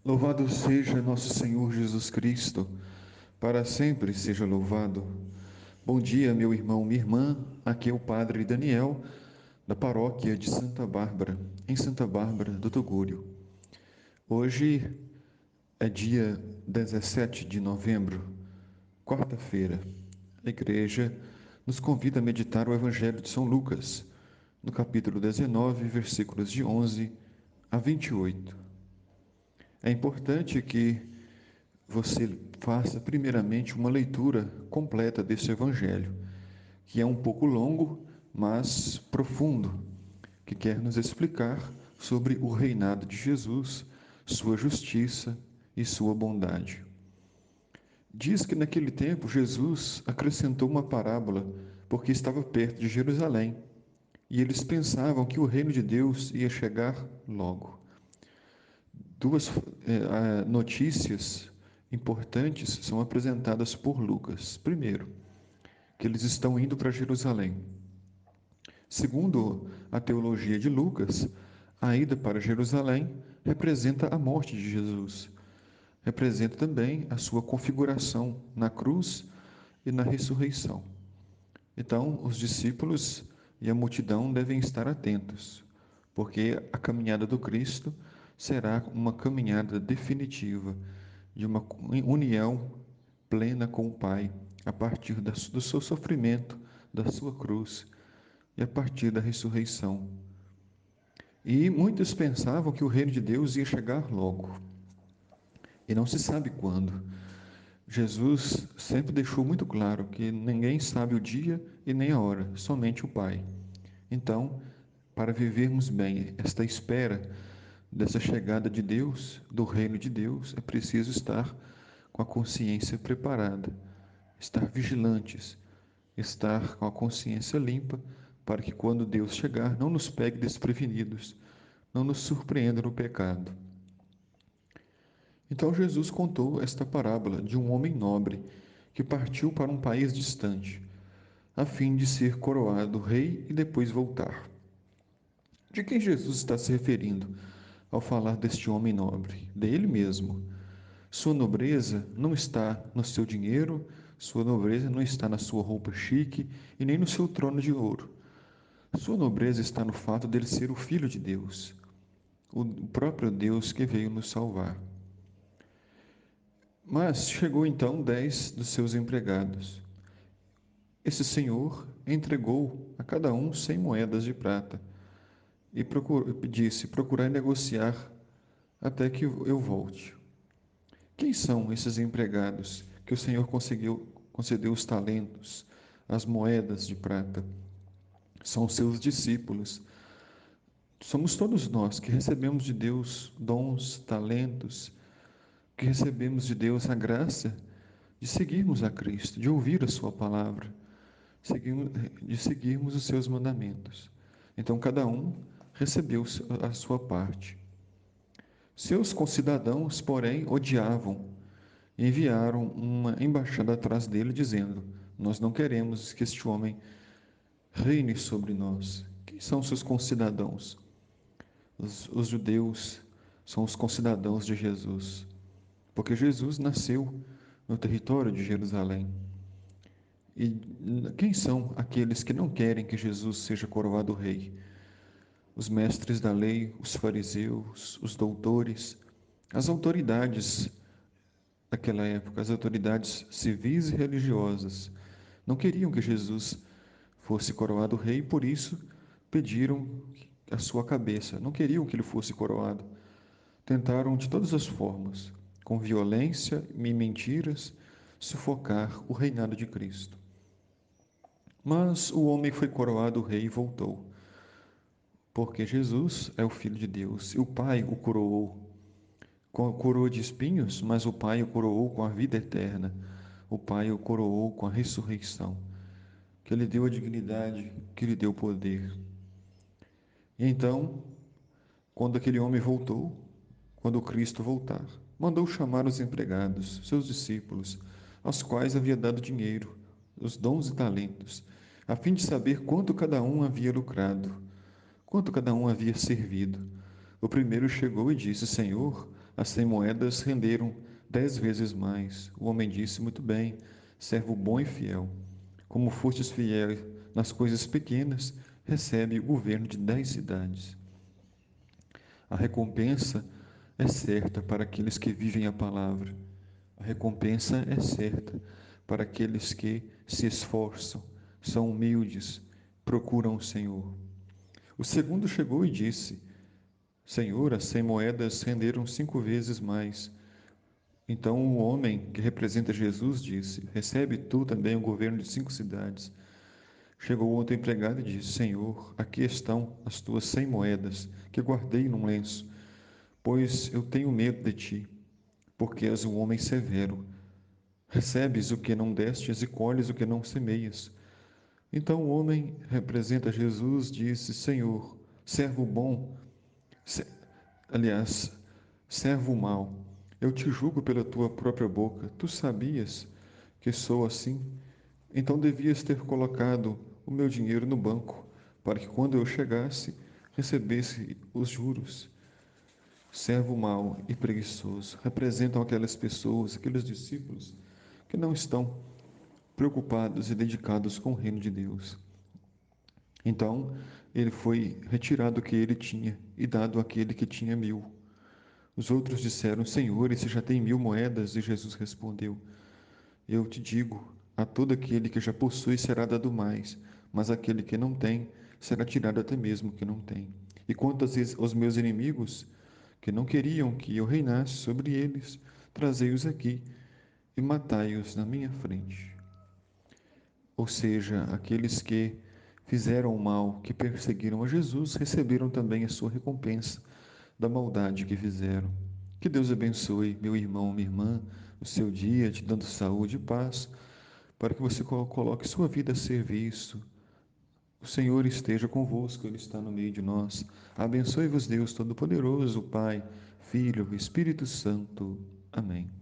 Louvado seja nosso Senhor Jesus Cristo, para sempre seja louvado. Bom dia, meu irmão, minha irmã. Aqui é o Padre Daniel, da paróquia de Santa Bárbara, em Santa Bárbara do Tugúrio. Hoje é dia 17 de novembro, quarta-feira. A igreja nos convida a meditar o Evangelho de São Lucas, no capítulo 19, versículos de 11 a 28. É importante que você faça primeiramente uma leitura completa desse evangelho, que é um pouco longo, mas profundo, que quer nos explicar sobre o reinado de Jesus, sua justiça e sua bondade. Diz que naquele tempo Jesus acrescentou uma parábola, porque estava perto de Jerusalém, e eles pensavam que o reino de Deus ia chegar logo. Duas notícias importantes são apresentadas por Lucas. Primeiro, que eles estão indo para Jerusalém. Segundo a teologia de Lucas, a ida para Jerusalém representa a morte de Jesus, representa também a sua configuração na cruz e na ressurreição. Então, os discípulos e a multidão devem estar atentos, porque a caminhada do Cristo será uma caminhada definitiva, de uma união plena com o Pai, a partir do seu sofrimento, da sua cruz e a partir da ressurreição. E muitos pensavam que o reino de Deus ia chegar logo, e não se sabe quando. Jesus sempre deixou muito claro que ninguém sabe o dia e nem a hora, somente o Pai. Então, para vivermos bem esta espera dessa chegada de Deus, do reino de Deus, é preciso estar com a consciência preparada, estar vigilantes, estar com a consciência limpa, para que quando Deus chegar não nos pegue desprevenidos, não nos surpreenda no pecado. Então Jesus contou esta parábola de um homem nobre que partiu para um país distante, a fim de ser coroado rei e depois voltar. De quem Jesus está se referindo ao falar deste homem nobre? Dele mesmo. Sua nobreza não está no seu dinheiro, sua nobreza não está na sua roupa chique e nem no seu trono de ouro. Sua nobreza está no fato dele ser o Filho de Deus, o próprio Deus que veio nos salvar. Mas chegou então 10 dos seus empregados. Esse senhor entregou a cada um 100 moedas de prata e disse: procurai negociar até que eu volte. Quem são esses empregados que o Senhor concedeu os talentos, as moedas de prata? São seus discípulos. Somos todos nós que recebemos de Deus dons, talentos, que recebemos de Deus a graça de seguirmos a Cristo, de ouvir a Sua palavra, de seguirmos os seus mandamentos. Então, cada um recebeu a sua parte. Seus concidadãos, porém, odiavam e enviaram uma embaixada atrás dele, dizendo: nós não queremos que este homem reine sobre nós. Quem são seus concidadãos? Os judeus são os concidadãos de Jesus, porque Jesus nasceu no território de Jerusalém. E quem são aqueles que não querem que Jesus seja coroado rei? Os mestres da lei, os fariseus, os doutores, as autoridades daquela época, as autoridades civis e religiosas, não queriam que Jesus fosse coroado rei e por isso pediram a sua cabeça, não queriam que ele fosse coroado. Tentaram de todas as formas, com violência e mentiras, sufocar o reinado de Cristo. Mas o homem foi coroado rei e voltou, porque Jesus é o Filho de Deus e o Pai o coroou com a coroa de espinhos, mas o Pai o coroou com a vida eterna. O Pai o coroou com a ressurreição, que lhe deu a dignidade, que lhe deu poder. E então, quando aquele homem voltou, quando o Cristo voltar, mandou chamar os empregados, seus discípulos, aos quais havia dado dinheiro, os dons e talentos, a fim de saber quanto cada um havia lucrado, quanto cada um havia servido. O primeiro chegou e disse: Senhor, As 100 moedas renderam 10 vezes mais. O homem disse: Muito bem, servo bom e fiel. Como fostes fiel nas coisas pequenas, recebe o governo de 10 cidades. A recompensa é certa para aqueles que vivem a palavra. A recompensa é certa para aqueles que se esforçam, são humildes, procuram o Senhor. O segundo chegou e disse: Senhor, as 100 moedas renderam 5 vezes mais. Então o homem que representa Jesus disse: Recebe tu também o governo de 5 cidades. Chegou outro empregado e disse: Senhor, aqui estão as tuas 100 moedas, que guardei num lenço, pois eu tenho medo de ti, porque és um homem severo. Recebes o que não destes e colhes o que não semeias. Então o homem representa Jesus disse: Senhor, servo bom, se- aliás, servo mau, eu te julgo pela tua própria boca. Tu sabias que sou assim? Então devias ter colocado o meu dinheiro no banco, para que quando eu chegasse, recebesse os juros. Servo mau e preguiçoso representam aquelas pessoas, aqueles discípulos que não estão preocupados e dedicados com o reino de Deus. Então, ele foi retirado o que ele tinha e dado àquele que tinha 1.000. Os outros disseram: Senhor, esse já tem 1.000 moedas. E Jesus respondeu: Eu te digo, a todo aquele que já possui será dado mais, mas aquele que não tem será tirado até mesmo o que não tem. E quanto aos meus inimigos, que não queriam que eu reinasse sobre eles, trazei-os aqui e matai-os na minha frente. Ou seja, aqueles que fizeram o mal, que perseguiram a Jesus, receberam também a sua recompensa da maldade que fizeram. Que Deus abençoe, meu irmão, minha irmã, o seu dia, te dando saúde e paz, para que você coloque sua vida a serviço. O Senhor esteja convosco, Ele está no meio de nós. Abençoe-vos, Deus Todo-Poderoso, Pai, Filho e Espírito Santo. Amém.